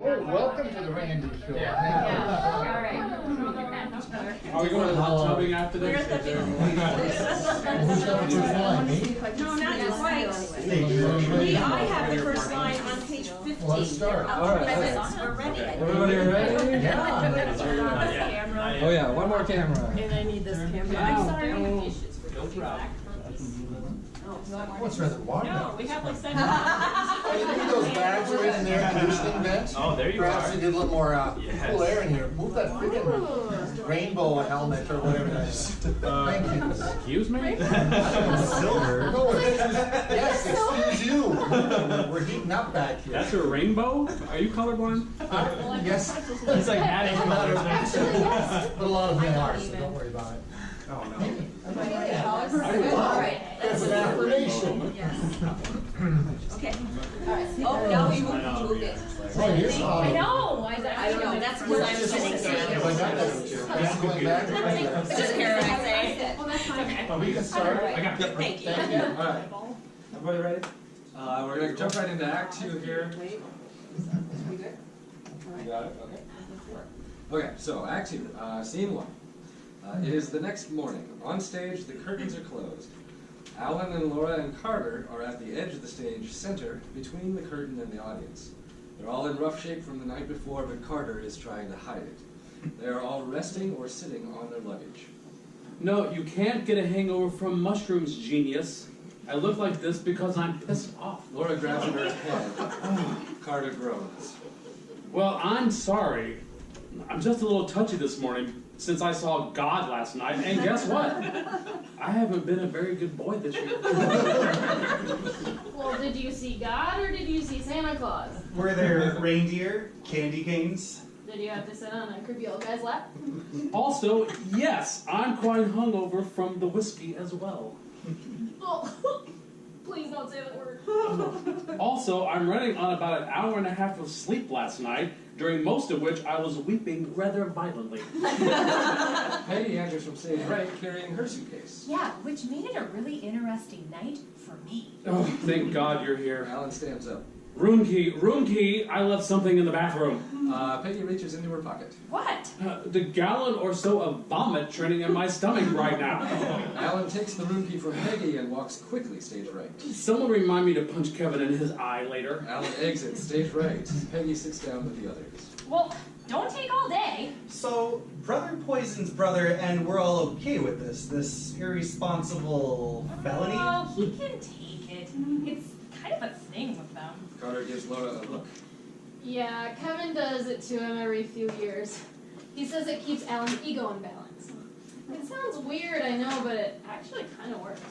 Oh, welcome to the Randy Show. Yeah. All right. Are we going to hot tubbing after this? No, not quite. I have the first line on page 15. Well, let's start. All right. We're ready. Everybody ready? Yeah. Oh yeah, one more camera. And I need this camera. I'm sorry. No problem. What's rather water? No, we have like 7 Oh, you leave those bags right in there, conditioning vents? Oh, there you Perhaps are. you get a little more Yes. cool air in here. Move that freaking rainbow helmet or whatever that is. Thank you. Excuse me? Silver. No, yes, excuse you. We're heating up back here. That's a rainbow? Are you colorblind? Yes. It's like adding colors. But a lot of them are, so don't worry about it. Oh no. All right. That's an affirmation. Okay. All right. Oh, now we moved it. Oh, here's how. I know. I don't know. That's because I'm sitting Have I got that? Just going back. Just Karen, I say. Well, that's fine. Okay. Oh, we can start. I got it. Thank you. Thank you. Alright. Everybody ready? We're gonna jump right into Act 2 here. You got it? Okay. Okay, so Act 2, Scene 1. It is the next morning. On stage, the curtains are closed. Alan and Laura and Carter are at the edge of the stage center between the curtain and the audience. They're all in rough shape from the night before, but Carter is trying to hide it. They are all resting or sitting on their luggage. No, you can't get a hangover from mushrooms, genius. I look like this because I'm pissed off. Laura grabs at her head. Carter groans. Well, I'm sorry. I'm just a little touchy this morning since I saw God last night, and guess what? I haven't been a very good boy this year. Well, did you see God or did you see Santa Claus? Were there reindeer, candy canes? Did you have to sit on a creepy old guy's lap? Also, yes, I'm quite hungover from the whiskey as well. Oh, please don't say that word. Also, I'm running on about an hour and a half of sleep last night, during most of which I was weeping rather violently. Peggy enters from stage right carrying her suitcase. Yeah, which made it a really interesting night for me. Oh, thank God you're here. Alan stands up. Room key, I left something in the bathroom. Peggy reaches into her pocket. What? The gallon or so of vomit training in my stomach right now. Alan takes the room key from Peggy and walks quickly stage right. Someone remind me to punch Kevin in his eye later. Alan exits stage right. Peggy sits down with the others. Well, don't take all day. So, brother poisons brother, and we're all okay with this irresponsible felony? Oh, he can take it. It's kind of a thing with them. Carter gives Laura a look. Yeah, Kevin does it to him every few years. He says it keeps Alan's ego in balance. It sounds weird, I know, but it actually kind of works.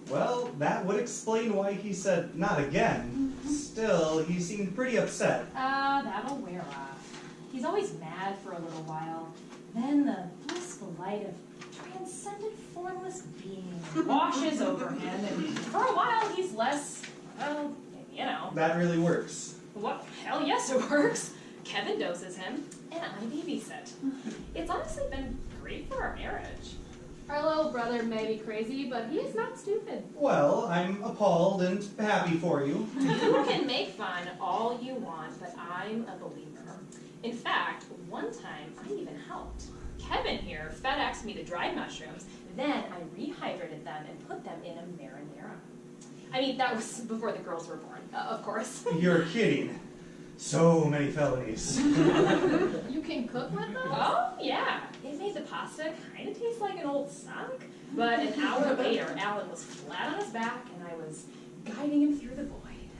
Well, that would explain why he said, not again. Still, he seemed pretty upset. That'll wear off. He's always mad for a little while. Then the blissful light of transcendent formless being washes over him, and for a while he's less, well, you know. That really works. What? Hell yes, it works. Kevin doses him, and I babysit. It's honestly been great for our marriage. Our little brother may be crazy, but he is not stupid. Well, I'm appalled and happy for you. You can make fun all you want, but I'm a believer. In fact, one time I even helped. Kevin here FedExed me the dried mushrooms, then I rehydrated them and put them in a marinara. I mean, that was before the girls were born, of course. You're kidding. So many felonies. You can cook with those? Oh, yeah. It made the pasta kind of taste like an old sock, but an hour later, Alan was flat on his back, and I was guiding him through the void.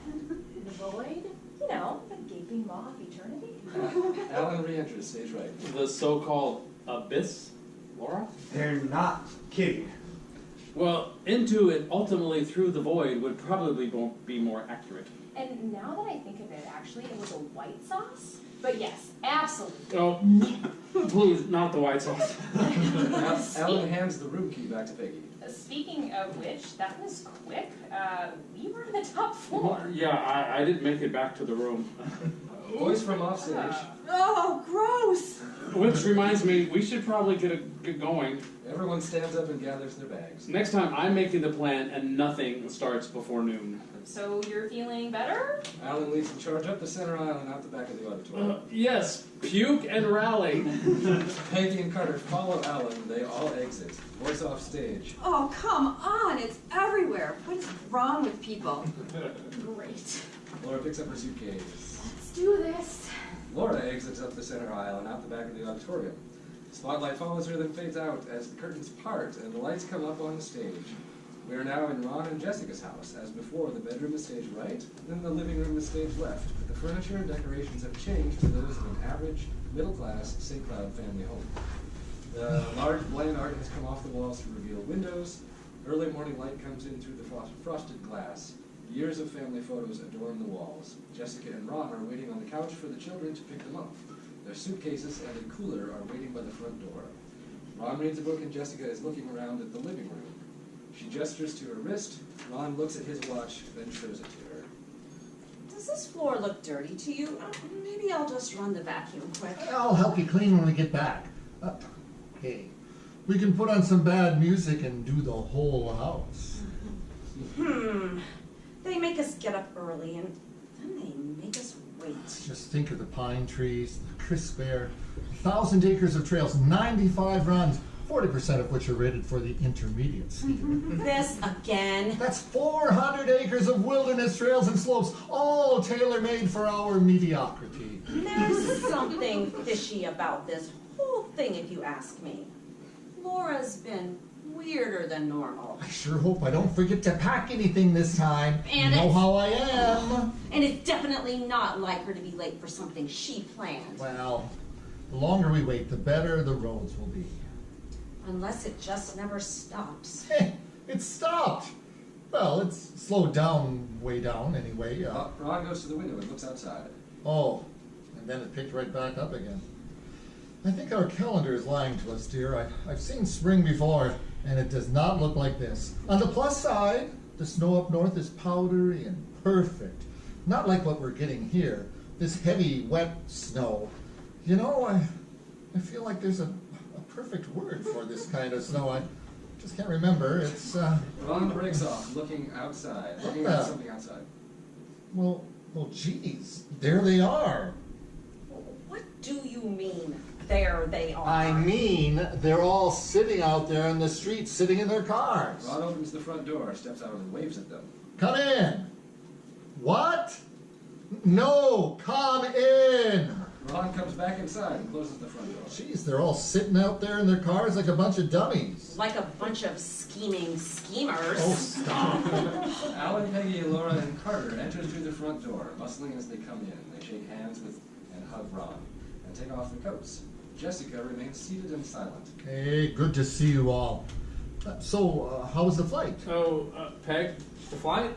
The void? You know, the gaping maw of eternity. Alan re-enters stage right. The so-called abyss, Laura? They're not kidding. Well, into and ultimately through the void would probably be more accurate. And now that I think of it, actually, it was a white sauce. But yes, absolutely. Oh, please, not the white sauce. Alan hands the room key back to Peggy. Speaking of which, that was quick. We were on the top floor. Yeah, I didn't make it back to the room. A voice from offstage. Oh, gross! Which reminds me, we should probably get going. Everyone stands up and gathers their bags. Next time, I'm making the plan, and nothing starts before noon. So you're feeling better? Alan leads the charge up the center aisle and out the back of the auditorium. Yes, puke and rally. Peggy and Carter follow Alan. They all exit. Voice off stage. Oh, come on, it's everywhere. What is wrong with people? Great. Laura picks up her suitcase. Let's do this. Laura exits up the center aisle and out the back of the auditorium. The spotlight follows her, then fades out as the curtains part and the lights come up on the stage. We are now in Ron and Jessica's house. As before, the bedroom is stage right, then the living room is stage left, but the furniture and decorations have changed to those of an average, middle-class, St. Cloud family home. The large bland art has come off the walls to reveal windows. Early morning light comes in through the frosted glass. Years of family photos adorn the walls. Jessica and Ron are waiting on the couch for the children to pick them up. Their suitcases and a cooler are waiting by the front door. Ron reads a book and Jessica is looking around at the living room. She gestures to her wrist. Ron looks at his watch, then shows it to her. Does this floor look dirty to you? Maybe I'll just run the vacuum quick. I'll help you clean when we get back. Hey, we can put on some bad music and do the whole house. They make us get up early and then they make us wait. Just think of the pine trees, the crisp air, 1,000 acres of trails, 95 runs, 40% of which are rated for the intermediate skier. This again? That's 400 acres of wilderness trails and slopes, all tailor-made for our mediocrity. There's something fishy about this whole thing, if you ask me. Laura's been weirder than normal. I sure hope I don't forget to pack anything this time. And you know it's- how I am. And it's definitely not like her to be late for something she planned. Well, the longer we wait, the better the roads will be. Unless it just never stops. Hey, it stopped. Well, it's slowed down, way down anyway. Ron goes to the window and looks outside. Oh, and then it picked right back up again. I think our calendar is lying to us, dear. I've seen spring before, and it does not look like this. On the plus side, the snow up north is powdery and perfect. Not like what we're getting here, this heavy, wet snow. You know, I feel like there's a perfect word for this kind of snow. I just can't remember. It's, Ron breaks off, looking outside, looking at something outside. well, geez, there they are. What do you mean, there they are? I mean, they're all sitting out there in the street, sitting in their cars. Ron opens the front door, steps out and waves at them. Come in. What? No, come in. Ron comes back inside and closes the front door. Jeez, they're all sitting out there in their cars like a bunch of dummies. Like a bunch of scheming schemers. Oh, stop. Alan, Peggy, Laura, and Carter enter through the front door, bustling as they come in. They shake hands with and hug Ron and take off their coats. Jessica remains seated and silent. Hey, good to see you all. So, how was the flight? Oh, Peg, the flight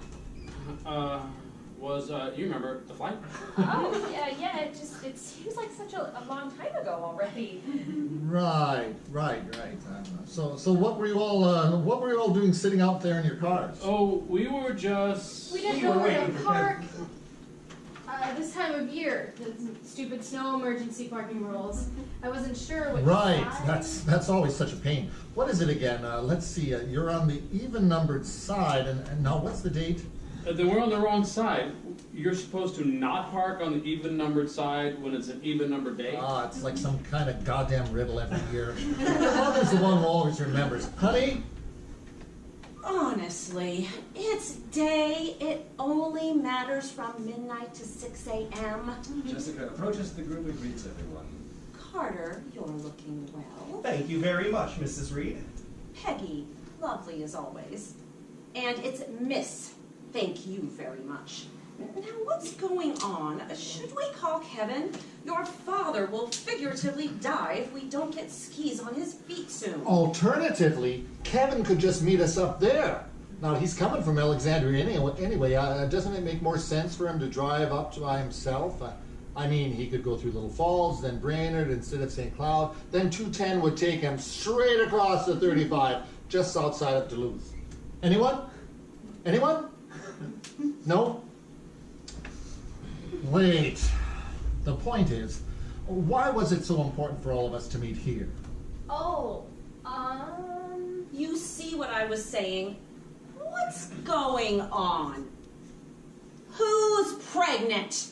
was, you remember, the flight? Oh, yeah, it seems like such a long time ago already. Right. So what were you all doing sitting out there in your cars? Oh, we were just... We didn't know where to park this time of year. The stupid snow emergency parking rules. I wasn't sure what Right, side. that's always such a pain. What is it again? Let's see, you're on the even-numbered side, and now what's the date? Then we're on the wrong side. You're supposed to not park on the even-numbered side when it's an even-numbered day. Ah, it's like some kind of goddamn riddle every year. The mother's the one who always remembers. Honey? Honestly, it's day. It only matters from midnight to 6 a.m. Jessica approaches the group and greets everyone. Carter, you're looking well. Thank you very much, Mrs. Reed. Peggy, lovely as always. And it's Miss. Thank you very much. Now, what's going on? Should we call Kevin? Your father will figuratively die if we don't get skis on his feet soon. Alternatively, Kevin could just meet us up there. Now, he's coming from Alexandria anyway. Doesn't it make more sense for him to drive up by himself? I mean, he could go through Little Falls, then Brainerd instead of St. Cloud. Then 210 would take him straight across the 35, just outside of Duluth. Anyone? No? Wait. The point is, why was it so important for all of us to meet here? Oh, You see what I was saying? What's going on? Who's pregnant?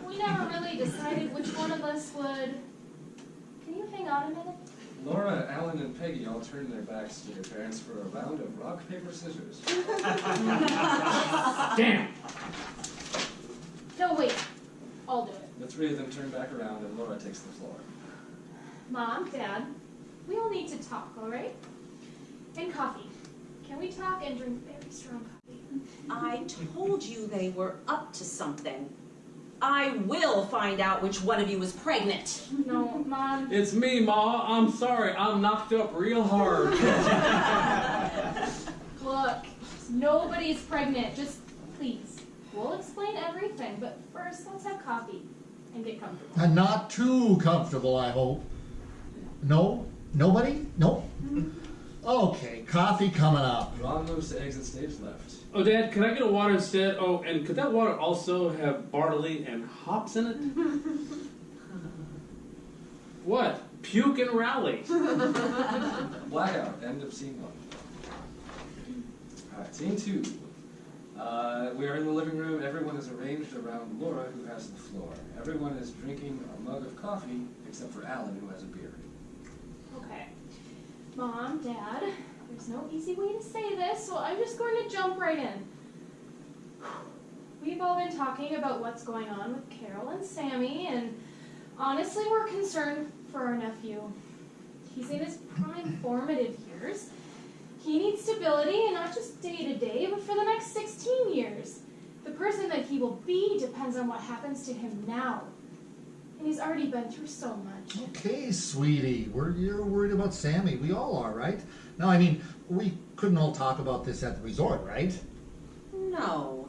we never really decided which one of us would. Can you hang on a minute? Laura, Alan, and Peggy all turned their backs to their parents for a round of rock, paper, scissors. Damn! No, wait. I'll do it. The three of them turn back around and Laura takes the floor. Mom, Dad, we all need to talk, all right? And coffee. Can we talk and drink very strong coffee? I told you they were up to something. I will find out which one of you is pregnant. No, Mom. It's me, Ma. I'm sorry. I'm knocked up real hard. Look, nobody's pregnant. Just please. We'll explain everything, but first let's have coffee and get comfortable. And not too comfortable, I hope. No? Nobody? No? Okay, coffee coming up. Ron moves to exit stage left. Oh, Dad, could I get a water instead? Oh, and could that water also have barley and hops in it? What? Puke and rally. Blackout. End of scene 1. Alright, scene 2. We are in the living room. Everyone is arranged around Laura, who has the floor. Everyone is drinking a mug of coffee, except for Alan, who has a beer. Okay. Mom, Dad, there's no easy way to say this, so I'm just going to jump right in. We've all been talking about what's going on with Carol and Sammy, and honestly, we're concerned for our nephew. He's in his prime formative years. He needs stability, and not just day to day, but for the next 16 years. The person that he will be depends on what happens to him now. And he's already been through so much. Okay, sweetie, you're worried about Sammy. We all are, right? Now, I mean, we couldn't all talk about this at the resort, right? No,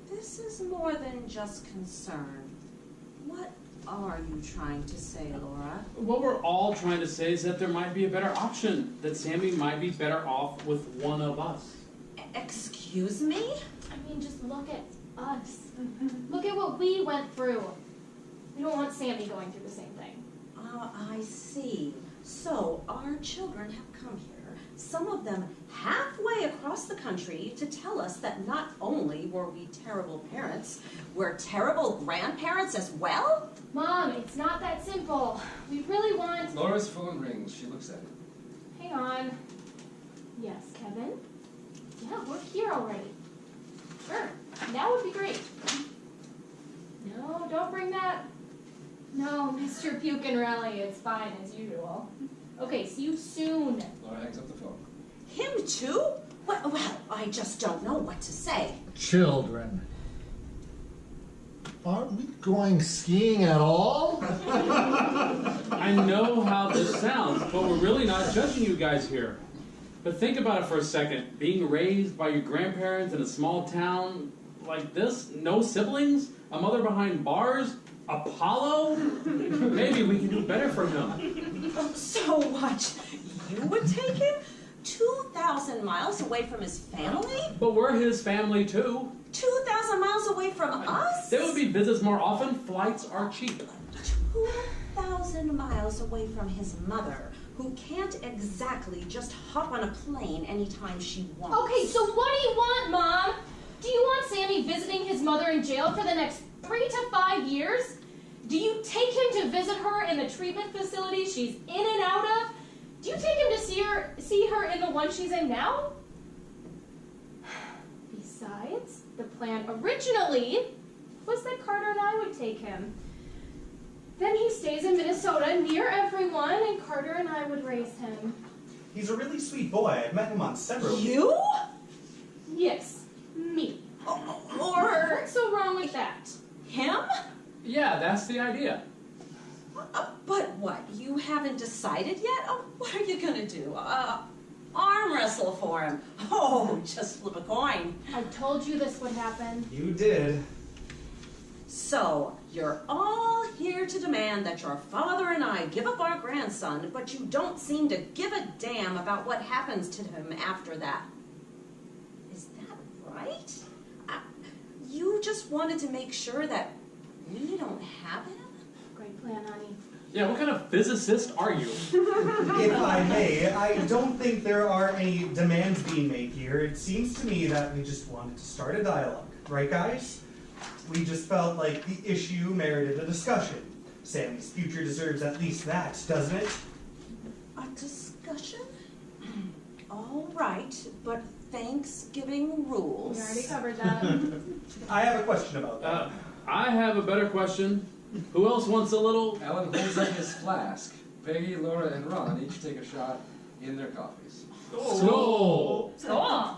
this is more than just concern. What are you trying to say, Laura? What we're all trying to say is that there might be a better option, that Sammy might be better off with one of us. Excuse me? I mean, just look at us. Look at what we went through. We don't want Sammy going through the same thing. I see. So, our children have come here, some of them halfway across the country, to tell us that not only were we terrible parents, we're terrible grandparents as well? Mom, it's not that simple. We really want... Laura's phone rings. She looks at it. Hang on. Yes, Kevin? Yeah, we're here already. Sure. That would be great. No, don't bring that. No, Mr. Puke and Rally, it's fine as usual. Okay, see you soon. Laura hangs up the phone. Him too? Well, I just don't know what to say. Children. Aren't we going skiing at all? I know how this sounds, but we're really not judging you guys here. But think about it for a second. Being raised by your grandparents in a small town like this, no siblings, a mother behind bars, Apollo? Maybe we can do better for him. So what? You would take him 2,000 miles away from his family? But we're his family too. 2,000 miles away from us? They would be visits more often. Flights are cheap. 2,000 miles away from his mother, who can't exactly just hop on a plane anytime she wants. Okay, so what do you want, Mom? Do you want Sammy visiting his mother in jail for the next 3 to 5 years? Do you take him to visit her in the treatment facility she's in and out of? Do you take him to see her in the one she's in now? Besides, the plan originally was that Carter and I would take him. Then he stays in Minnesota near everyone, and Carter and I would raise him. He's a really sweet boy. I've met him on several... You? Yes, me. Or What's so wrong with that? him? Yeah, that's the idea. But what, you haven't decided yet? Oh, what are you gonna do? Arm wrestle for him? Oh, just flip a coin. I told you this would happen. You did. So, you're all here to demand that your father and I give up our grandson, but you don't seem to give a damn about what happens to him after that. Is that right? You just wanted to make sure that We don't have him? Great plan, honey. Yeah, what kind of physicist are you? If I may, I don't think there are any demands being made here. It seems to me that we just wanted to start a dialogue. Right, guys? We just felt like the issue merited a discussion. Sammy's future deserves at least that, doesn't it? A discussion? All right, but Thanksgiving rules. We already covered that. I have a question about that. I have a better question. Who else wants a little? Alan holds up his flask. Peggy, Laura, and Ron each take a shot in their coffees. Skull! Cool.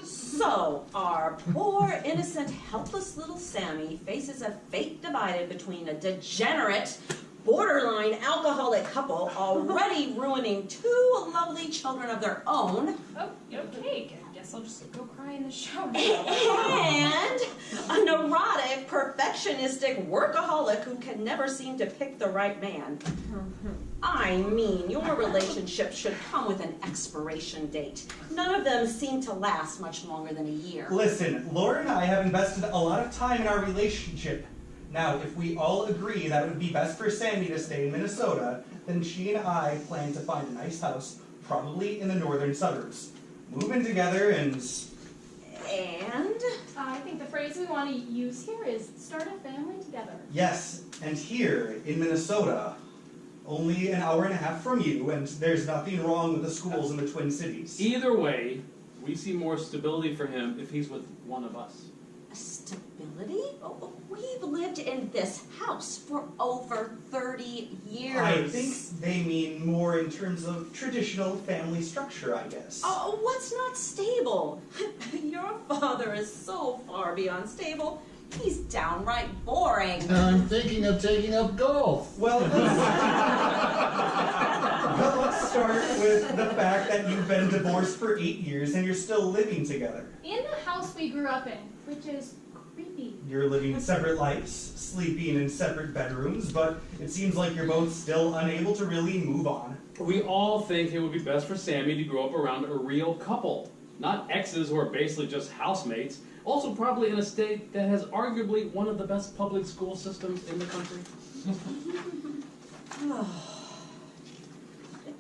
So, our poor, innocent, helpless little Sammy faces a fate divided between a degenerate, borderline alcoholic couple already ruining 2 lovely children of their own, Oh, okay. I guess I'll just go cry in the shower. and a neurotic, perfectionistic workaholic who can never seem to pick the right man. I mean, your relationship should come with an expiration date. None of them seem to last much longer than a year. Listen, Laura and I have invested a lot of time in our relationship. Now, if we all agree that it would be best for Sammy to stay in Minnesota, then she and I plan to find a nice house, probably in the northern suburbs. Move in together and... And? I think the phrase we want to use here is start a family together. Yes, and here in Minnesota, only an hour and a half from you, and there's nothing wrong with the schools in the Twin Cities. Either way, we see more stability for him if he's with one of us. Stability? Oh, we've lived in this house for over 30 years. I think they mean more in terms of traditional family structure, I guess. Oh, what's not stable? Your father is so far beyond stable. He's downright boring. I'm thinking of taking up golf. Well, let's start with the fact that you've been divorced for 8 years and you're still living together. In the house we grew up in, which is creepy. You're living separate lives, sleeping in separate bedrooms, but it seems like you're both still unable to really move on. We all think it would be best for Sammy to grow up around a real couple, not exes who are basically just housemates, also probably in a state that has arguably one of the best public school systems in the country.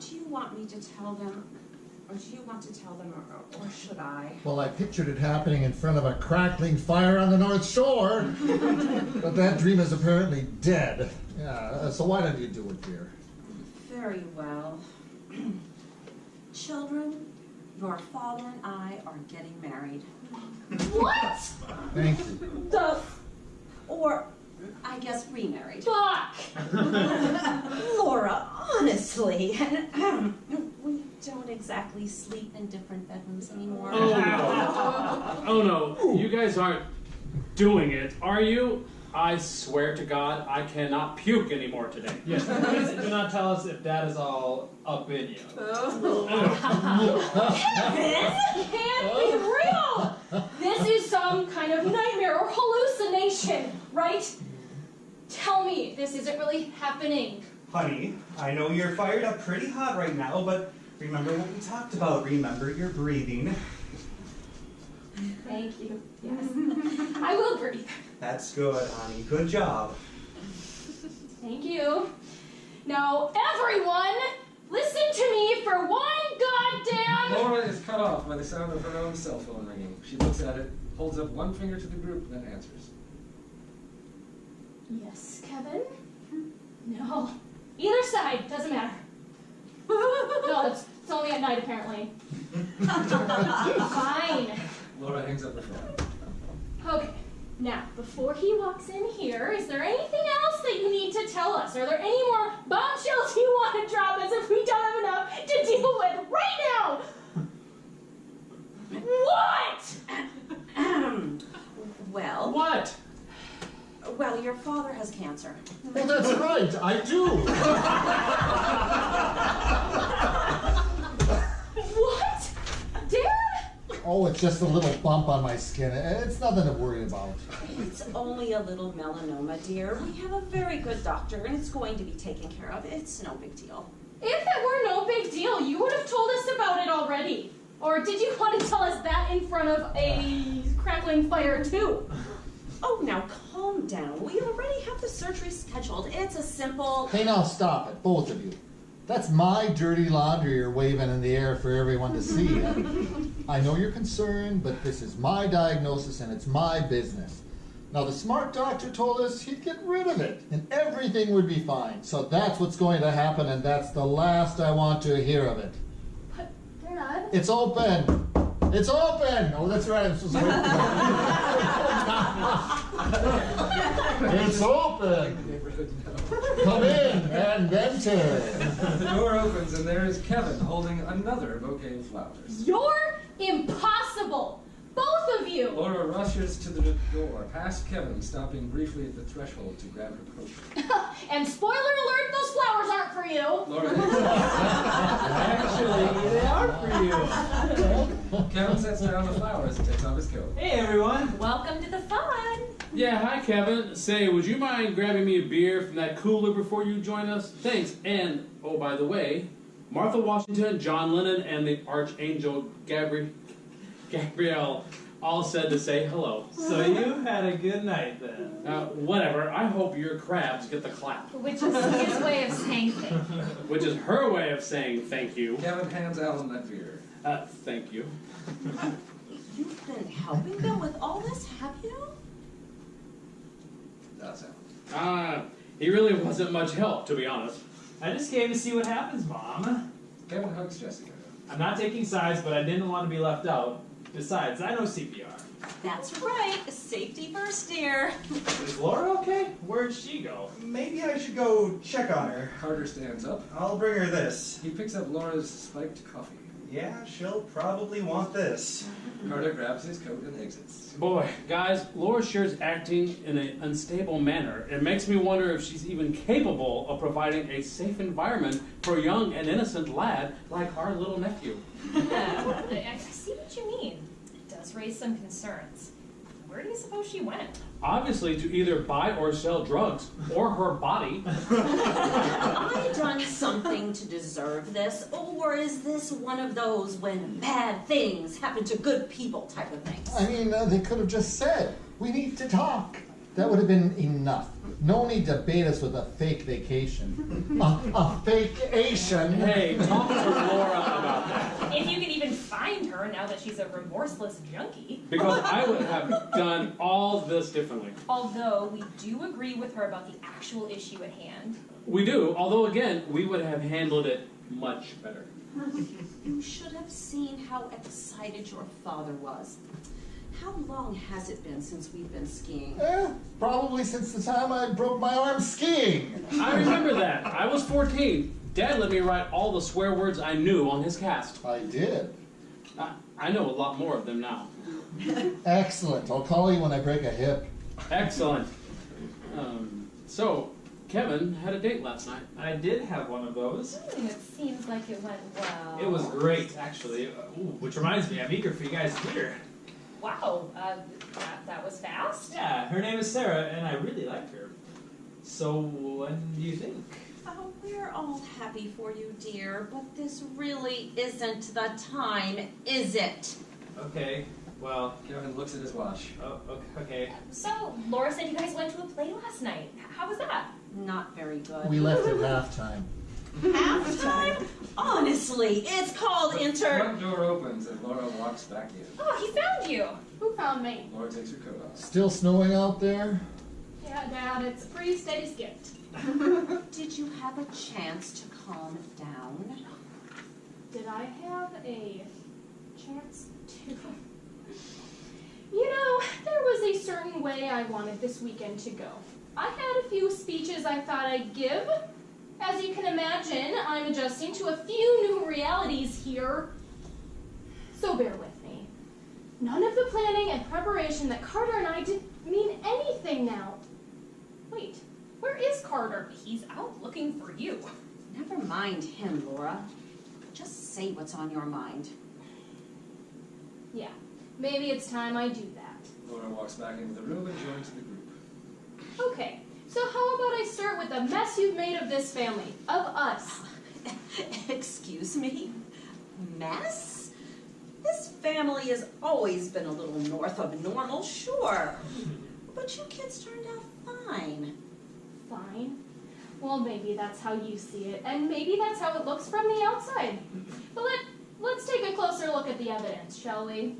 Do you want me to tell them, or do you want to tell them, or should I? Well, I pictured it happening in front of a crackling fire on the North Shore. But that dream is apparently dead. Yeah, so why don't you do it, dear? Very well. Children, your father and I are getting married. What Thank you. the Or, I guess, remarried. fuck? Laura, honestly, we don't exactly sleep in different bedrooms anymore. Oh no. Oh no. You guys aren't doing it, are you? I swear to God, I cannot puke anymore today. Yes, please do not tell us if that is all up in you. This can't be real! This is some kind of nightmare or hallucination, right? Tell me this isn't really happening. Honey, I know you're fired up pretty hot right now, but remember what we talked about. Remember your breathing. Thank you. Yes. I will breathe. That's good, honey. Good job. Thank you. Now, everyone, listen to me for one goddamn... Laura is cut off by the sound of her own cell phone ringing. She looks at it, holds up one finger to the group, then answers. Yes, Kevin? No. Either side, doesn't matter. No, it's only at night, apparently. Fine. Laura hangs up the phone. Okay, now, before he walks in here, is there anything else that you need to tell us? Are there any more bombshells you want to drop as if we don't have enough to deal with right now? What? Well, What? well, your father has cancer. Well, that's right, I do. What? Dad? Oh, it's just a little bump on my skin. It's nothing to worry about. It's only a little melanoma, dear. We have a very good doctor, and it's going to be taken care of. It's no big deal. If it were no big deal, you would have told us about it already. Or did you want to tell us that in front of a crackling fire, too? Oh, now calm down. We already have the surgery scheduled. It's a simple... Hey, now stop it, both of you. That's my dirty laundry you're waving in the air for everyone to see. I know you're concerned, but this is my diagnosis and it's my business. Now, the smart doctor told us he'd get rid of it and everything would be fine. So that's what's going to happen, and that's the last I want to hear of it. But, Dad. It's open! It's open! Oh, that's right. I'm supposed to wait. It's open! Come in and enter. The door opens and there is Kevin holding another bouquet of flowers. You're impossible! Both of you! Laura rushes to the door, past Kevin, stopping briefly at the threshold to grab her potion. And spoiler alert, those flowers aren't for you! Laura Actually, they are for you. Kevin sets down the flowers and takes off his coat. Hey, everyone. Welcome to the fun. Yeah, hi Kevin. Say, would you mind grabbing me a beer from that cooler before you join us? Thanks. And, oh, by the way, Martha Washington, John Lennon, and the Archangel Gabrielle all said to say hello. So you had a good night then. Whatever. I hope your crabs get the clap. Which is his way of saying thank you. Which is her way of saying thank you. Kevin hands Alan that beer. Thank you. You've been helping them with all this, have you? That's Alan. He really wasn't much help, to be honest. I just came to see what happens, Mom. Kevin hugs Jessica. I'm not taking sides, but I didn't want to be left out. Besides, I know CPR. That's right. Safety first, dear. Is Laura okay? Where'd she go? Maybe I should go check on her. Carter stands up. I'll bring her this. He picks up Laura's spiked coffee. Yeah, she'll probably want this. Carter grabs his coat and exits. Boy, guys, Laura Shear's acting in an unstable manner. It makes me wonder if she's even capable of providing a safe environment for a young and innocent lad like our little nephew. I see what you mean. It does raise some concerns. Where do you suppose she went? Obviously to either buy or sell drugs, or her body. Have I done something to deserve this? Or is this one of those when bad things happen to good people type of things? I mean, they could have just said, we need to talk. That would have been enough. No need to bait us with a fake vacation. A fake-ation. Hey, talk to Laura about that. If you can even find her now that she's a remorseless junkie. Because I would have done all this differently. Although we do agree with her about the actual issue at hand. We do, although again, we would have handled it much better. You should have seen how excited your father was. How long has it been since we've been skiing? Probably since the time I broke my arm skiing. I remember that. I was 14. Dad let me write all the swear words I knew on his cast. I did. I know a lot more of them now. Excellent. I'll call you when I break a hip. Excellent. So, Kevin had a date last night. I did have one of those. It seems like it went well. It was great, actually. Which reminds me, I'm eager for you guys to hear. Wow, that was fast. Yeah, her name is Sarah, and I really like her. So, when do you think? Oh, we're all happy for you, dear, but this really isn't the time, is it? Okay, well, Kevin looks at his watch. oh, okay. So, Laura said you guys went to a play last night. How was that? Not very good. We left at halftime. Halftime? Honestly, it's called The front door opens and Laura walks back in. Oh, he found you. Who found me? Laura takes her coat off. Still snowing out there? Yeah, Dad, it's a pretty steady skip. Did you have a chance to calm down? Did I have a chance to? You know, there was a certain way I wanted this weekend to go. I had a few speeches I thought I'd give. As you can imagine, I'm adjusting to a few new realities here. So bear with me. None of the planning and preparation that Carter and I did mean anything now. Wait, where is Carter? He's out looking for you. Never mind him, Laura. Just say what's on your mind. Yeah, maybe it's time I do that. Laura walks back into the room and joins the group. Okay, so how about I start with the mess you've made of this family, of us? Excuse me? Mess? This family has always been a little north of normal, sure. But you kids turned out fine. Fine. Well, maybe that's how you see it, and maybe that's how it looks from the outside. But let's take a closer look at the evidence, shall we?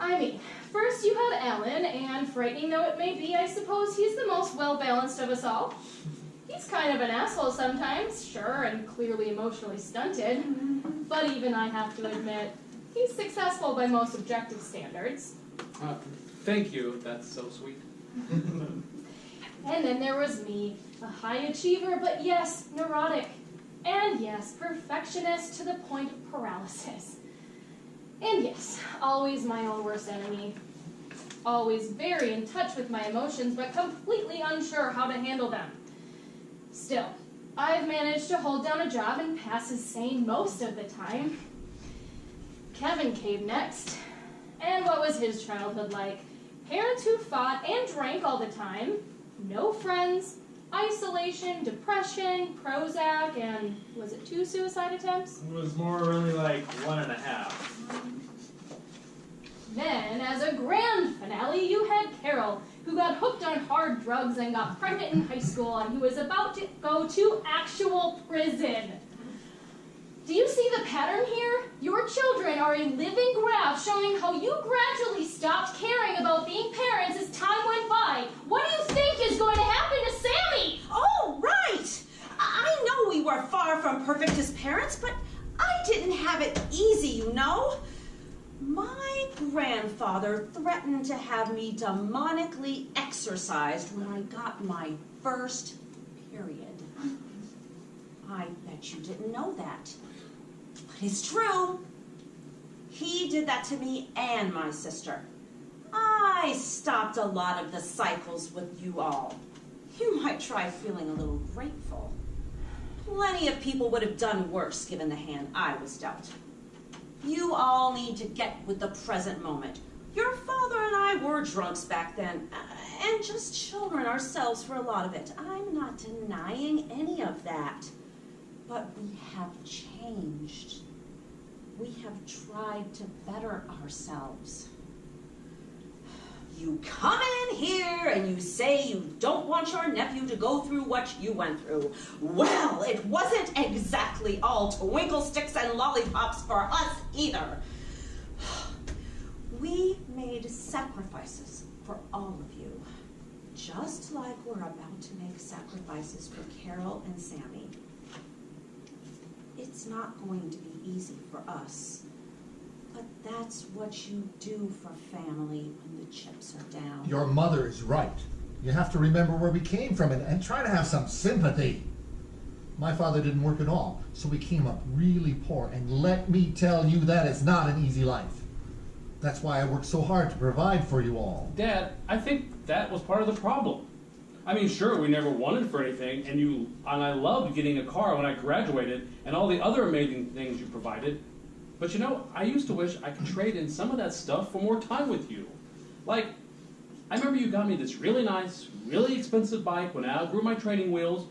I mean, first you had Alan, and frightening though it may be, I suppose he's the most well-balanced of us all. He's kind of an asshole sometimes, sure, and clearly emotionally stunted. But even I have to admit, he's successful by most objective standards. Thank you. That's so sweet. And then there was me, a high achiever, but yes, neurotic. And yes, perfectionist to the point of paralysis. And yes, always my own worst enemy. Always very in touch with my emotions, but completely unsure how to handle them. Still, I've managed to hold down a job and pass as sane most of the time. Kevin came next. And what was his childhood like? Parents who fought and drank all the time, no friends, isolation, depression, Prozac, and was it 2 suicide attempts? It was more really like 1.5. Then, as a grand finale, you had Carol, who got hooked on hard drugs and got pregnant in high school and who was about to go to actual prison. Do you see the pattern here? Your children are a living graph showing how you gradually stopped caring about being parents as time went by. What do you think is going to happen to Sammy? Oh, right! I know we were far from perfect as parents, but I didn't have it easy, you know? My grandfather threatened to have me demonically exorcised when I got my first period. I bet you didn't know that. But it's true. He did that to me and my sister. I stopped a lot of the cycles with you all. You might try feeling a little grateful. Plenty of people would have done worse given the hand I was dealt. You all need to get with the present moment. Your father and I were drunks back then, and just children ourselves for a lot of it. I'm not denying any of that. But we have changed. We have tried to better ourselves. You come in here and you say you don't want your nephew to go through what you went through. Well, it wasn't exactly all twinkle sticks and lollipops for us either. We made sacrifices for all of you, just like we're about to make sacrifices for Carol and Sammy. It's not going to be easy for us. But that's what you do for family when the chips are down. Your mother is right. You have to remember where we came from and try to have some sympathy. My father didn't work at all, so we came up really poor. And let me tell you, that is not an easy life. That's why I worked so hard to provide for you all. Dad, I think that was part of the problem. I mean, sure, we never wanted for anything, and I loved getting a car when I graduated and all the other amazing things you provided. But you know, I used to wish I could trade in some of that stuff for more time with you. Like, I remember you got me this really nice, really expensive bike when I outgrew my training wheels,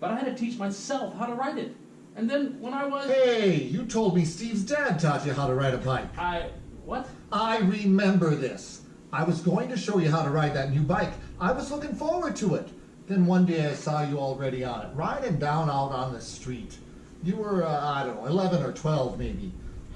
but I had to teach myself how to ride it. And then when I was... Hey, you told me Steve's dad taught you how to ride a bike. What? I remember this. I was going to show you how to ride that new bike. I was looking forward to it. Then one day I saw you already on it, riding down out on the street. You were, I don't know, 11 or 12 maybe.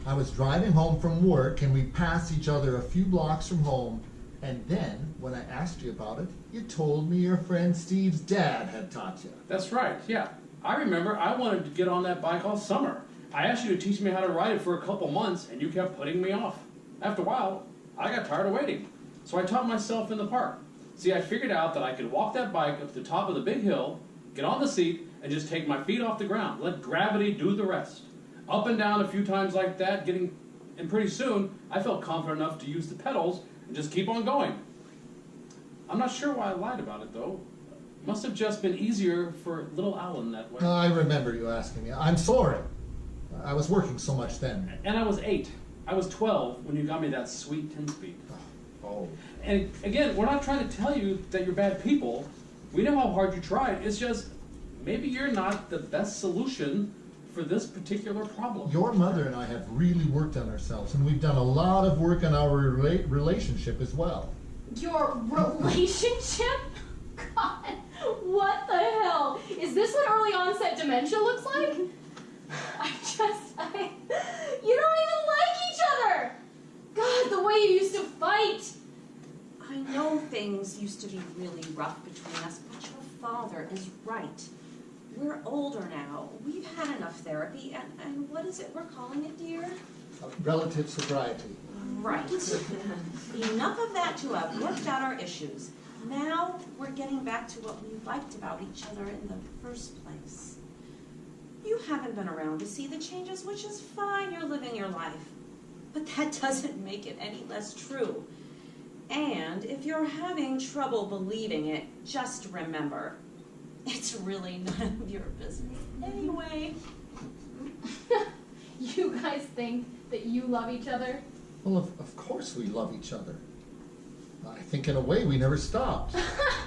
I was driving home from work and we passed each other a few blocks from home. And then, when I asked you about it, you told me your friend Steve's dad had taught you. That's right, yeah. I remember I wanted to get on that bike all summer. I asked you to teach me how to ride it for a couple months, and you kept putting me off. After a while, I got tired of waiting. So I taught myself in the park. See, I figured out that I could walk that bike up to the top of the big hill, get on the seat, and just take my feet off the ground. Let gravity do the rest. Up and down a few times like that, and pretty soon, I felt confident enough to use the pedals and just keep on going. I'm not sure why I lied about it, though. Must have just been easier for little Alan that way. I remember you asking me. I'm sorry. I was working so much then. And I was 8. I was 12 when you got me that sweet 10-speed. Oh. And again, we're not trying to tell you that you're bad people. We know how hard you tried. It's just, maybe you're not the best solution for this particular problem. Your mother and I have really worked on ourselves, and we've done a lot of work on our relationship as well. Your relationship? God, what the hell? Is this what early onset dementia looks like? You don't even like each other! God, the way you used to fight! I know things used to be really rough between us, but your father is right. We're older now. We've had enough therapy, and what is it we're calling it, dear? Relative sobriety. Right. Enough of that to have worked out our issues. Now we're getting back to what we liked about each other in the first place. You haven't been around to see the changes, which is fine. You're living your life. But that doesn't make it any less true. And if you're having trouble believing it, just remember, it's really none of your business anyway. You guys think that you love each other? Well, of course we love each other. I think in a way we never stopped.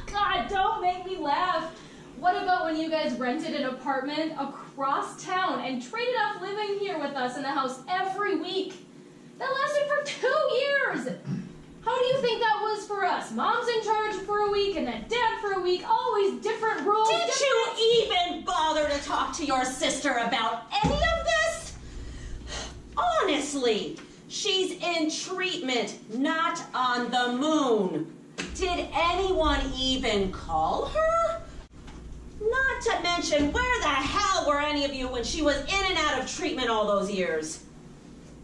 God, don't make me laugh. What about when you guys rented an apartment across town and traded off living here with us in the house every week? That lasted for 2 years. How do you think that was for us? Mom's in charge for a week and then Dad for a week, always different rules. Did you even bother to talk to your sister about any of this? Honestly, she's in treatment, not on the moon. Did anyone even call her? Not to mention, where the hell were any of you when she was in and out of treatment all those years?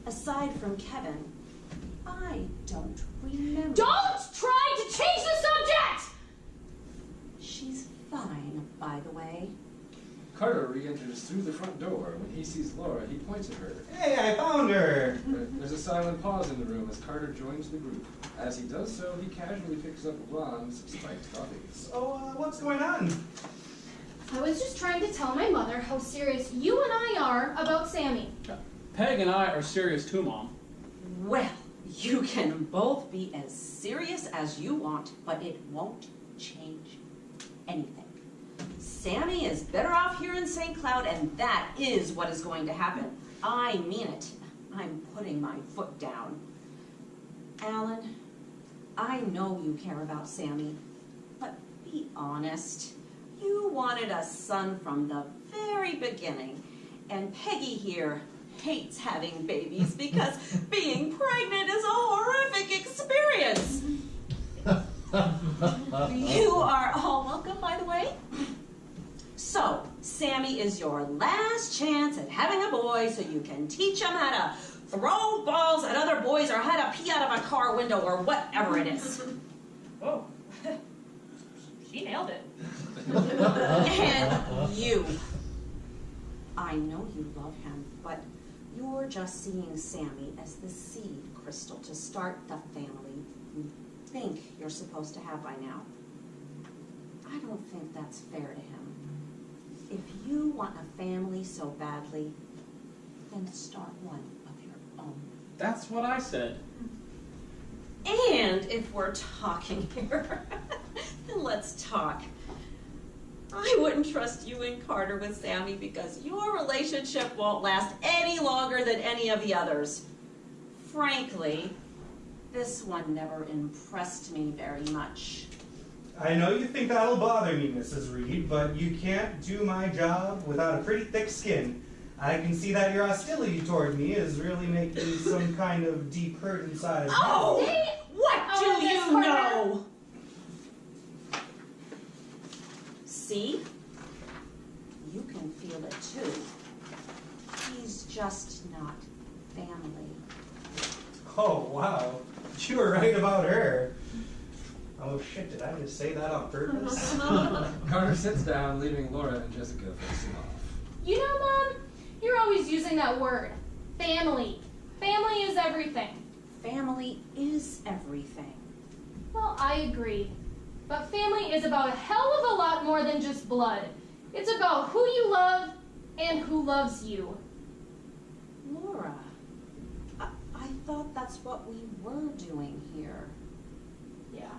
Aside from Kevin, I don't remember. Don't try to change the subject! She's fine, by the way. Carter re-enters through the front door. When he sees Laura, he points at her. Hey, I found her! There's a silent pause in the room as Carter joins the group. As he does so, he casually picks up Ron's spiked coffee. So, what's going on? I was just trying to tell my mother how serious you and I are about Sammy. Peg and I are serious too, Mom. Well, you can both be as serious as you want, but it won't change anything. Sammy is better off here in St. Cloud, and that is what is going to happen. I mean it. I'm putting my foot down. Alan, I know you care about Sammy, but be honest. You wanted a son from the very beginning, and Peggy here hates having babies because being pregnant is a horrific experience. You are all welcome, by the way. So, Sammy is your last chance at having a boy so you can teach him how to throw balls at other boys or how to pee out of a car window or whatever it is. Whoa. She nailed it. And you. I know you love him, but you're just seeing Sammy as the seed crystal to start the family you think you're supposed to have by now. I don't think that's fair to him. If you want a family so badly, then start one of your own. That's what I said. And if we're talking here, then let's talk. I wouldn't trust you and Carter with Sammy because your relationship won't last any longer than any of the others. Frankly, this one never impressed me very much. I know you think that'll bother me, Mrs. Reed, but you can't do my job without a pretty thick skin. I can see that your hostility toward me is really making some kind of deep hurt inside of you. Oh! What do Miss you Carter. know? See? You can feel it too. He's just not family. Oh, wow. You were right about her. Oh, shit, did I just say that on purpose? Carter sits down, leaving Laura and Jessica facing off. You know, Mom, you're always using that word. Family. Family is everything. Family is everything. Well, I agree. But family is about a hell of a lot more than just blood. It's about who you love and who loves you. Laura, I thought that's what we were doing here. Yeah.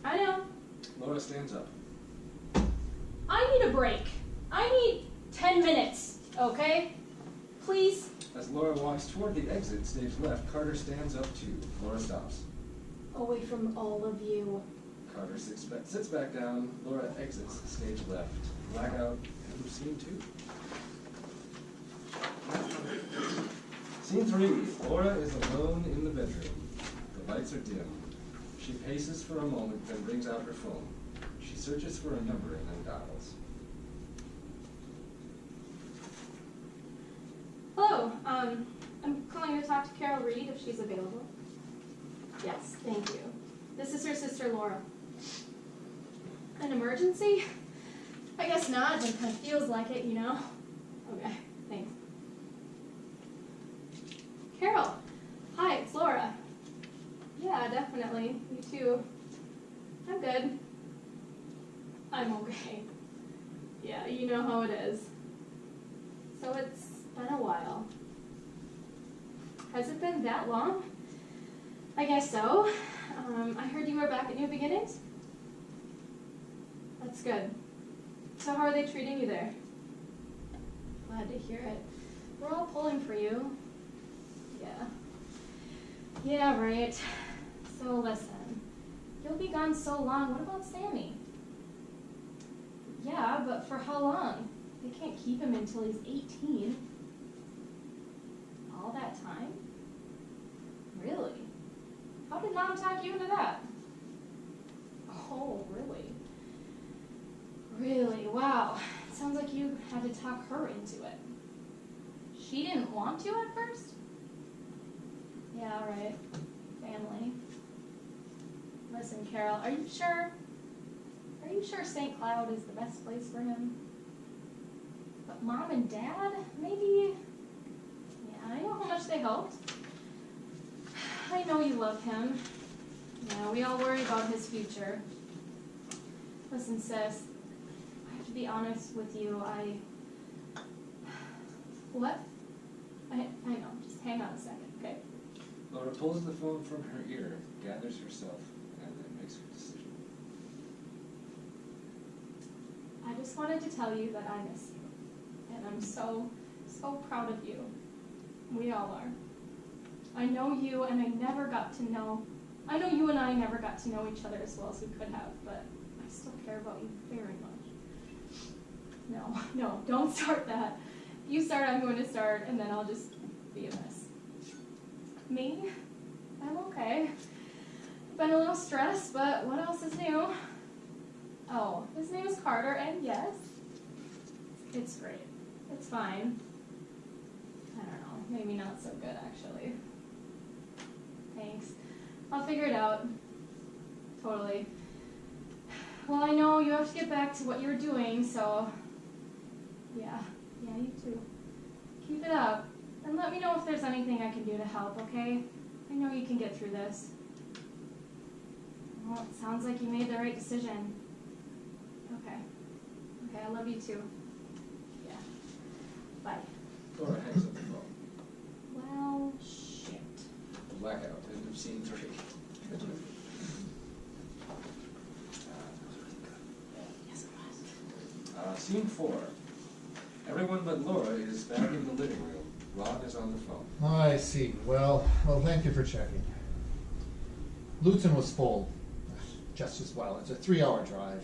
I know. Laura stands up. I need a break. I need 10 minutes, okay? Please. As Laura walks toward the exit, stage left, Carter stands up too. Laura stops. Away from all of you. Carter sits back down. Laura exits stage left. Blackout and scene 2. Scene 3. Laura is alone in the bedroom. The lights are dim. She paces for a moment, then brings out her phone. She searches for a number and then dials. Hello, I'm calling to talk to Carol Reed if she's available. Yes, thank you. This is her sister Laura. An emergency? I guess not, but it kind of feels like it, you know? Okay, thanks. Carol, hi, it's Laura. Yeah, definitely, you too. I'm good. I'm okay. Yeah, you know how it is. So it's been a while. Has it been that long? I guess so. I heard you were back at New Beginnings? That's good. So how are they treating you there? Glad to hear it. We're all pulling for you. Yeah. Yeah, right. So listen, you'll be gone so long. What about Sammy? Yeah, but for how long? They can't keep him until he's 18. All that time? Really? How did Mom talk you into that? Oh, really? Really? Wow. Sounds like you had to talk her into it. She didn't want to at first? Yeah, right. Family. Listen, Carol, are you sure? Are you sure St. Cloud is the best place for him? But Mom and Dad, maybe? Yeah, I know how much they helped. I know you love him. Yeah, we all worry about his future. Listen, sis, I have to be honest with you. What? I know, just hang on a second, okay? Laura pulls the phone from her ear, gathers herself, and then makes her decision. I just wanted to tell you that I miss you. And I'm so, so proud of you. We all are. I know you and I never got to know, I know you and I never got to know each other as well as we could have, but I still care about you very much. No, don't start that. If you start, I'm going to start, and then I'll just be a mess. Me? I'm okay. Been a little stressed, but what else is new? Oh, his name is Carter, and yes, it's great. It's fine. I don't know, maybe not so good, actually. Thanks. I'll figure it out. Totally. Well, I know you have to get back to what you were doing, so yeah, you too. Keep it up, and let me know if there's anything I can do to help, okay? I know you can get through this. Well, it sounds like you made the right decision. Okay, I love you too. Yeah, bye. Laura hangs up the phone. Well, shit. Blackout. End of scene 3. Scene 4. Everyone but Laura is back in the living room. Rod is on the phone. I see. Well, thank you for checking. Luton was full. Just as well. It's a 3-hour drive.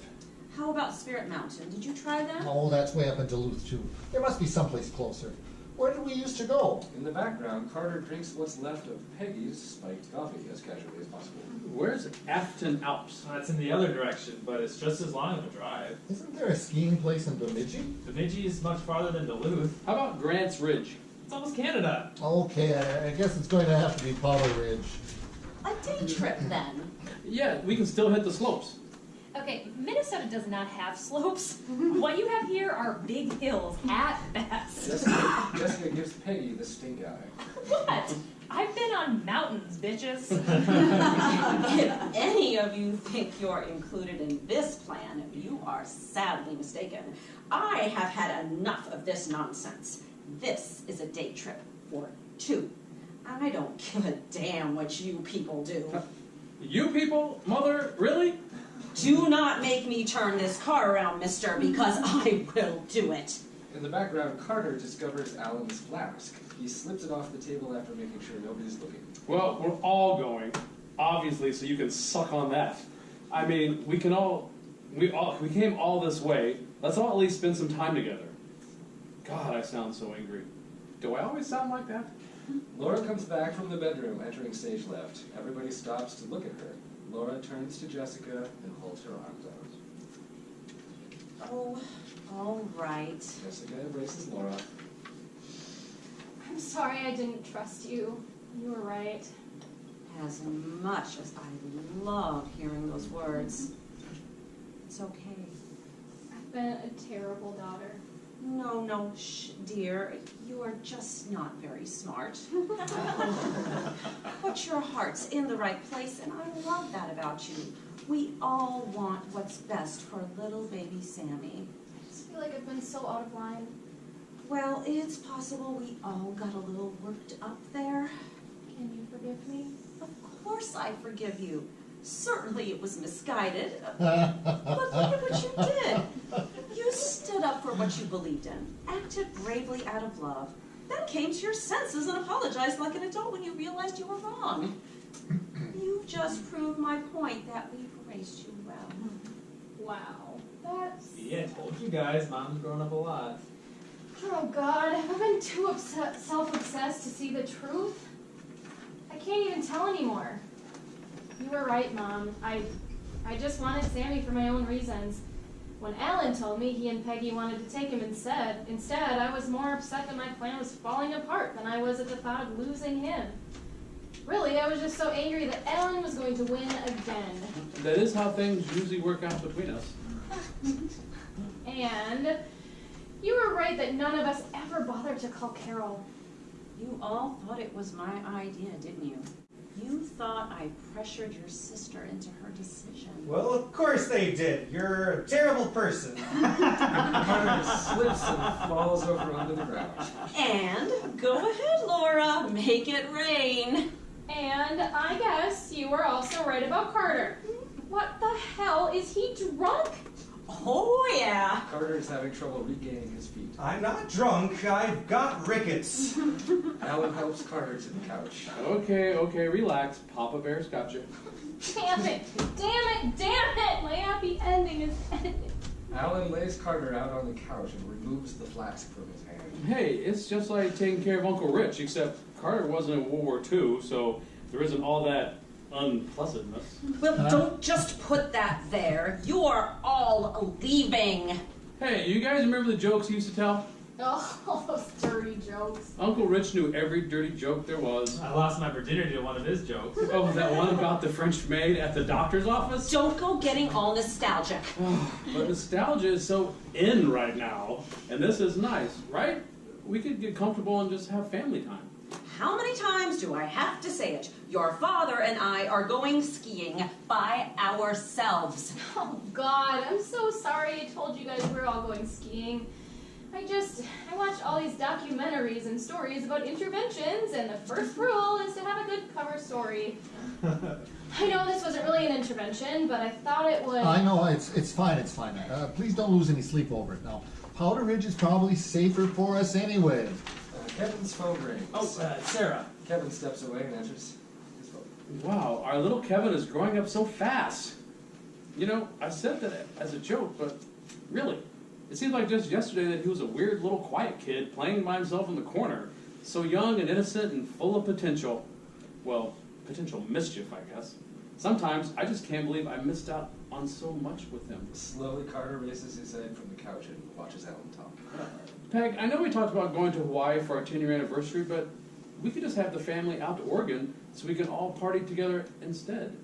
How about Spirit Mountain? Did you try that? Oh, that's way up in Duluth, too. There must be someplace closer. Where did we used to go? In the background, Carter drinks what's left of Peggy's spiked coffee as casually as possible. Where's Afton Alps? It's in the other direction, but it's just as long of a drive. Isn't there a skiing place in Bemidji? Bemidji is much farther than Duluth. How about Grants Ridge? It's almost Canada. Okay, I guess it's going to have to be Powder Ridge. A day trip, then. Yeah, we can still hit the slopes. Okay, Minnesota does not have slopes. What you have here are big hills at best. Jessica gives Peggy the stink eye. What? I've been on mountains, bitches. If any of you think you're included in this plan, you are sadly mistaken. I have had enough of this nonsense. This is a day trip for 2. I don't give a damn what you people do. You people? Mother? Really? Do not make me turn this car around, mister, because I will do it. In the background, Carter discovers Alan's flask. He slips it off the table after making sure nobody's looking. Well, we're all going, obviously, so you can suck on that. I mean, we came all this way. Let's all at least spend some time together. God, I sound so angry. Do I always sound like that? Laura comes back from the bedroom, entering stage left. Everybody stops to look at her. Laura turns to Jessica and holds her arms out. Oh, all right. Jessica embraces Laura. I'm sorry I didn't trust you. You were right. As much as I love hearing those words, it's okay. I've been a terrible daughter. No, shh, dear. You are just not very smart. But your heart's in the right place, and I love that about you. We all want what's best for little baby Sammy. I just feel like I've been so out of line. Well, it's possible we all got a little worked up there. Can you forgive me? Of course I forgive you. Certainly it was misguided. But look at what you did. You stood up for what you believed in, acted bravely out of love, then came to your senses and apologized like an adult when you realized you were wrong. You just proved my point that we've raised you well. Wow. That's... See, I told you guys, Mom's grown up a lot. Oh God, have I been too self-obsessed to see the truth? I can't even tell anymore. You were right, Mom. I just wanted Sammy for my own reasons. When Alan told me he and Peggy wanted to take him instead, I was more upset that my plan was falling apart than I was at the thought of losing him. Really, I was just so angry that Alan was going to win again. That is how things usually work out between us. And you were right that none of us ever bothered to call Carol. You all thought it was my idea, didn't you? You thought I pressured your sister into her decision. Well, of course they did. You're a terrible person. Carter slips and falls over onto the ground. And go ahead, Laura, make it rain. And I guess you were also right about Carter. What the hell? Is he drunk? Oh, yeah. Carter is having trouble regaining his feet. I'm not drunk. I've got rickets. Alan helps Carter to the couch. Okay, relax. Papa Bear's got you. Damn it! My happy ending is ended. Alan lays Carter out on the couch and removes the flask from his hand. Hey, it's just like taking care of Uncle Rich, except Carter wasn't in World War II, so there isn't all that unpleasantness. Well, don't just put that there. You are all leaving. Hey, you guys remember the jokes he used to tell? Oh, all those dirty jokes. Uncle Rich knew every dirty joke there was. I lost my virginity to one of his jokes. Oh, that one about the French maid at the doctor's office? Don't go getting all nostalgic. But nostalgia is so in right now, and this is nice, right? We could get comfortable and just have family time. How many times do I have to say it? Your father and I are going skiing by ourselves. Oh God, I'm so sorry I told you guys we're all going skiing. I watched all these documentaries and stories about interventions, and the first rule is to have a good cover story. I know this wasn't really an intervention, but I thought it would. I know, it's fine. Please don't lose any sleep over it. Now, Powder Ridge is probably safer for us anyway. Kevin's phone rings. Oh, Sarah. Kevin steps away and answers his phone. Wow, our little Kevin is growing up so fast. You know, I said that as a joke, but really, it seemed like just yesterday that he was a weird little quiet kid playing by himself in the corner. So young and innocent and full of potential. Well, potential mischief, I guess. Sometimes I just can't believe I missed out on so much with him. Slowly, Carter raises his head from the couch and watches Alan talk. Peg, I know we talked about going to Hawaii for our 10-year anniversary, but we could just have the family out to Oregon so we can all party together instead.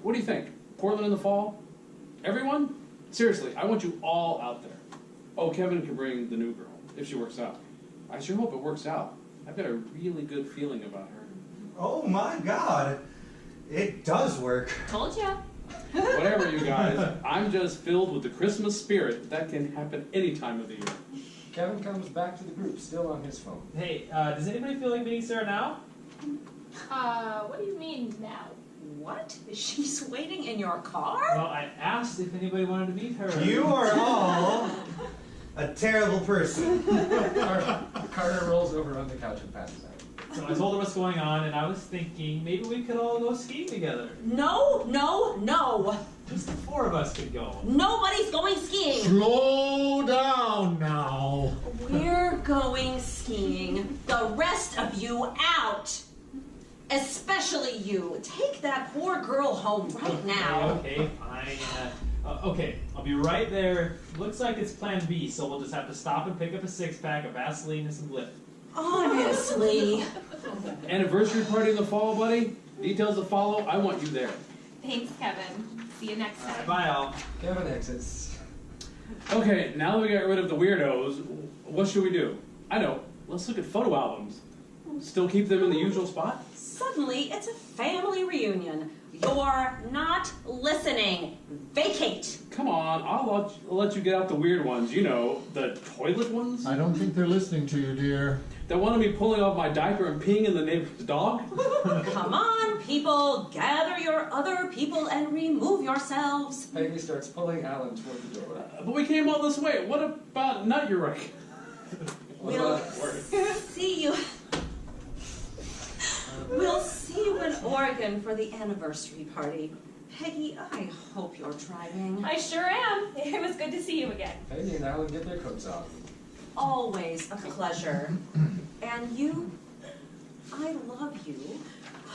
What do you think? Portland in the fall? Everyone? Seriously, I want you all out there. Oh, Kevin can bring the new girl, if she works out. I sure hope it works out. I've got a really good feeling about her. Oh my God. It does work. Told ya. Whatever, you guys. I'm just filled with the Christmas spirit that can happen any time of the year. Kevin comes back to the group, still on his phone. Hey, does anybody feel like meeting Sarah now? What do you mean now? What? She's waiting in your car? Well, I asked if anybody wanted to meet her. You are all a terrible person. Carter rolls over on the couch and passes out. So I told her what's going on, and I was thinking maybe we could all go skiing together. No, no, no. Just the four of us could go. Nobody's going skiing. Slow down now. We're going skiing. The rest of you out. Especially you. Take that poor girl home right now. Okay, fine. Okay, I'll be right there. Looks like it's plan B, so we'll just have to stop and pick up a six-pack of Vaseline and some glitter. Honestly. Anniversary party in the fall, buddy. Details to follow. I want you there. Thanks, Kevin. See you next time. Bye, all. Kevin exits. Okay, now that we got rid of the weirdos, what should we do? I know. Let's look at photo albums. Still keep them in the usual spot? Suddenly, it's a family reunion. You're not listening. Vacate. Come on, I'll let you get out the weird ones. You know, the toilet ones? I don't think they're listening to you, dear. That wanted me pulling off my diaper and peeing in the neighbor's dog? Come on, people. Gather your other people and remove yourselves. Peggy starts pulling Alan toward the door. But we came all this way. What about Nuturic? What We'll about see you. We'll see you in Oregon for the anniversary party. Peggy, I hope you're driving. I sure am. It was good to see you again. Peggy and Alan get their coats on. Always a pleasure. And you, I love you,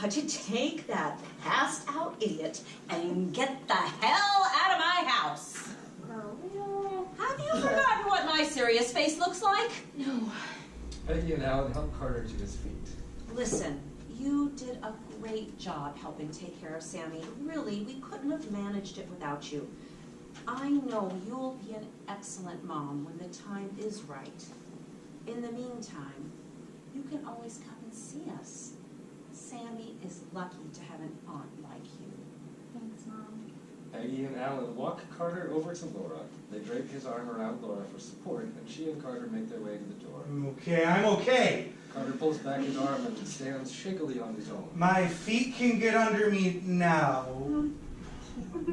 but you take that passed out idiot and get the hell out of my house. Have you forgotten what my serious face looks like? No. Peggy and Alan help Carter to his feet. Listen, you did a great job helping take care of Sammy. Really, we couldn't have managed it without you. I know you'll be an excellent mom when the time is right. In the meantime, you can always come and see us. Sammy is lucky to have an aunt like you. Thanks, Mom. Peggy and Alan walk Carter over to Laura. They drape his arm around Laura for support, and she and Carter make their way to the door. Okay, I'm okay. Carter pulls back his arm and stands shakily on his own. My feet can get under me now.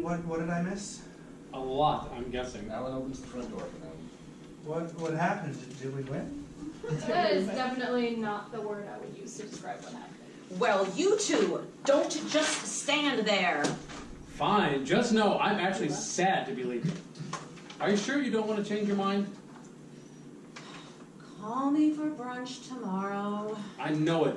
What did I miss? A lot, I'm guessing. Alan opens the front door for them. What happened? Did we win? That is definitely not the word I would use to describe what happened. Well, you two, don't just stand there. Fine, just know I'm actually sad to be leaving. Are you sure you don't want to change your mind? Call me for brunch tomorrow. I know it.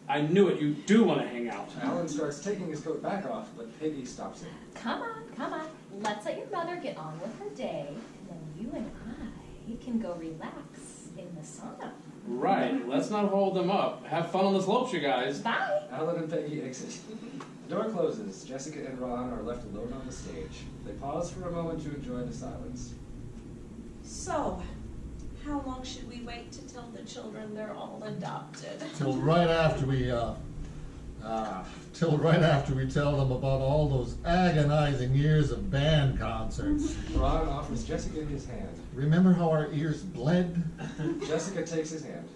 I knew it. You do want to hang out. Alan starts taking his coat back off, but Peggy stops him. Come on, come on. Let's let your mother get on with her day, and then you and I can go relax in the sauna. Right. Let's not hold them up. Have fun on the slopes, you guys. Bye. Alan and Peggy exit. The door closes. Jessica and Ron are left alone on the stage. They pause for a moment to enjoy the silence. So, how long should we wait to tell the children they're all adopted? Till right after we tell them about all those agonizing years of band concerts. Ron offers Jessica his hand. Remember how our ears bled? Jessica takes his hand.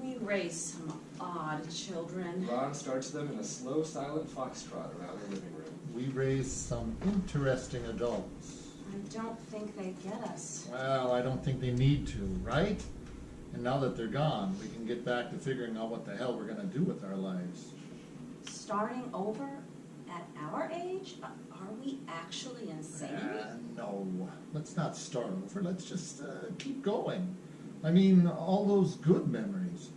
We raised some odd children. Ron starts them in a slow, silent foxtrot around the living room. We raised some interesting adults. I don't think they get us. Well, I don't think they need to, right? And now that they're gone, we can get back to figuring out what the hell we're gonna do with our lives. Starting over at our age? Are we actually insane? No, let's not start over. Let's just keep going. I mean, all those good memories.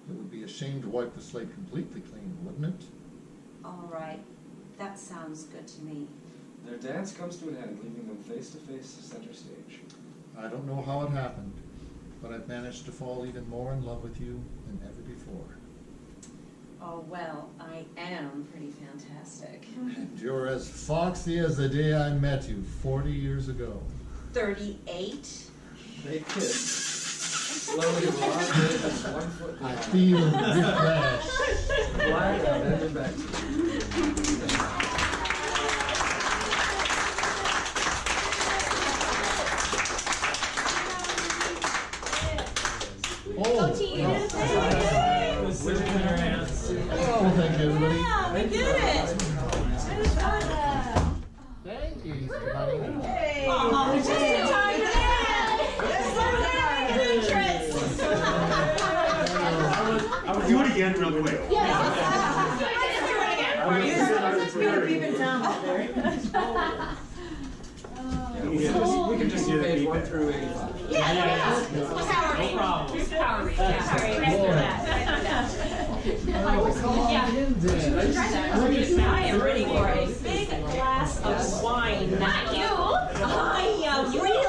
It would be a shame to wipe the slate completely clean, wouldn't it? All right, that sounds good to me. Their dance comes to an end, leaving them face to face center stage. I don't know how it happened, but I've managed to fall even more in love with you than ever before. Oh, well, I am pretty fantastic. And you're as foxy as the day I met you 40 years ago. 38? They kiss. Slowly, Ron raises 1 foot I behind. feel refreshed. Black and then they're back to you. Oh, Switch it in your hands. oh, thank you, everybody. Yeah, we did it! Thank you, Easter Bunny. Oh, just in time to end! the end real quick. We can just do page 1 through 85. No problem. Power read. Oh, come on in, Dan. I am ready for a big glass of wine. Not you. I am ready